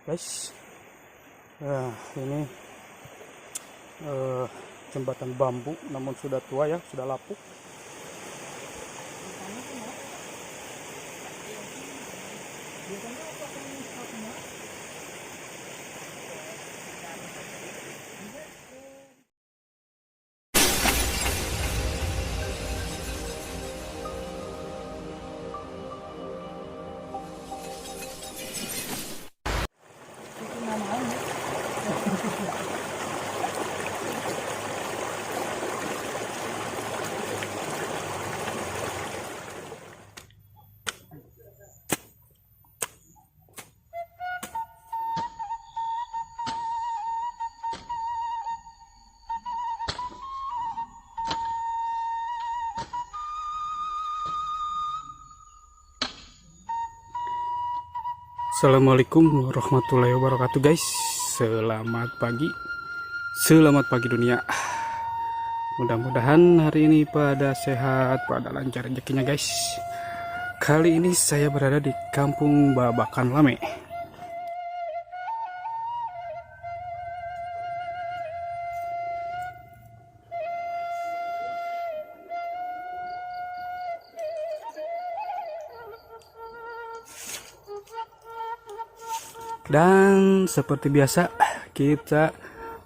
guys. Nah, ini jembatan bambu namun sudah tua ya, sudah lapuk. Assalamualaikum warahmatullahi wabarakatuh guys. Selamat pagi dunia. Mudah-mudahan hari ini pada sehat, pada lancar rezekinya guys. Kali ini saya berada di Kampung Babakan Lame. Dan seperti biasa kita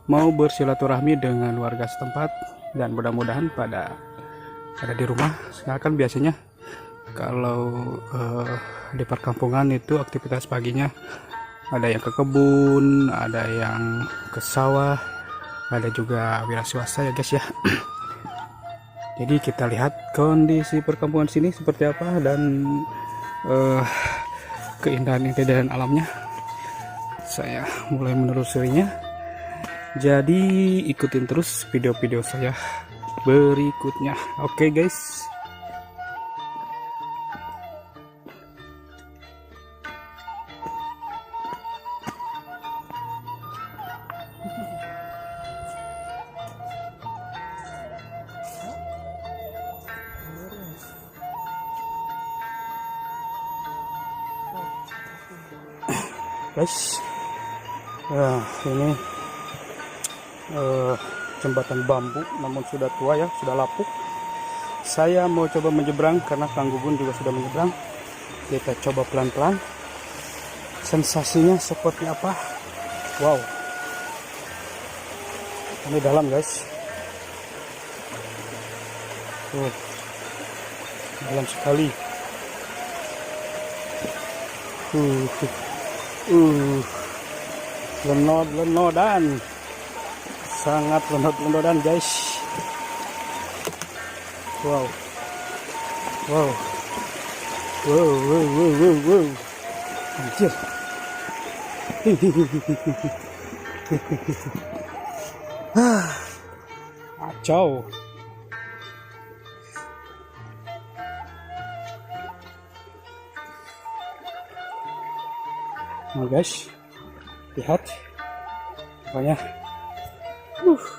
mau bersilaturahmi dengan warga setempat, dan mudah-mudahan pada ada di rumah. Kan biasanya kalau di perkampungan itu aktivitas paginya ada yang ke kebun, ada yang ke sawah, ada juga wira swasta ya guys ya. Jadi kita lihat kondisi perkampungan sini seperti apa dan keindahan alamnya. Saya mulai menelusurinya, jadi ikutin terus video-video saya berikutnya. Oke guys. Nah, ini jembatan bambu namun sudah tua ya, sudah lapuk. Saya mau coba menyeberang karena Kang Gugun juga sudah menyeberang. Kita coba pelan-pelan, sensasinya seperti apa. Wow, ini dalam guys. Dalam sekali. Lenod-lenodan, sangat lenod-lenodan guys. Wow, anjir. Kacau. Nah guys, lihat, pokoknya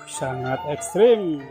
sangat ekstrim.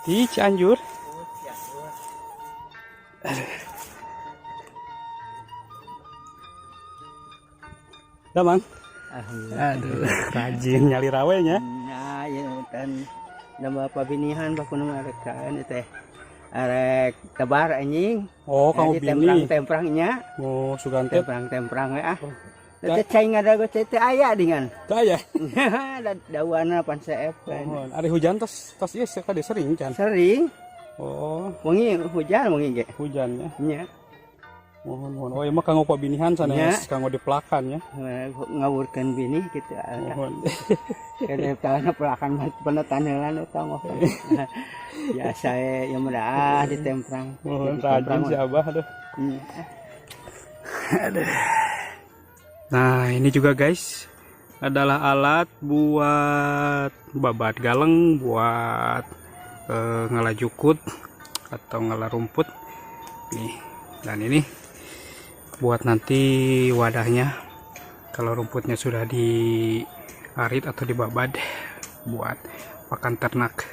Di Cianjur. Udah, Mang? Aduh, rajin nyali rawenya. Nah, ya dan nama pabinihan baku nama rekan teh. Arek tebar anjing. Oh, kamu bini. Temprangnya. Oh, Sugante. Temprang ya. Teh cai ngadago teh aya dengan. Teu aya. Dawana pan seep kan. Oh, ari hujan tos ieu sekali sering kan. Sering. Oh, Wengi hujan wengi ge. hujannya. Nya. Mohon. Oh, ieu mah kanggo pabinihan sanes kanggo dipelakan ya. Ngawurkeun bini kitu. Mohon. Kada tana pelakan penetan heulan eta mah. Biasa ya mudah di temprang. Mohon rajin si Abah aduh. Aduh. Nah, ini juga guys adalah alat buat babat galeng, buat ngalah jukut atau ngalah rumput. Nih, dan ini buat nanti wadahnya kalau rumputnya sudah diarit atau dibabad buat pakan ternak.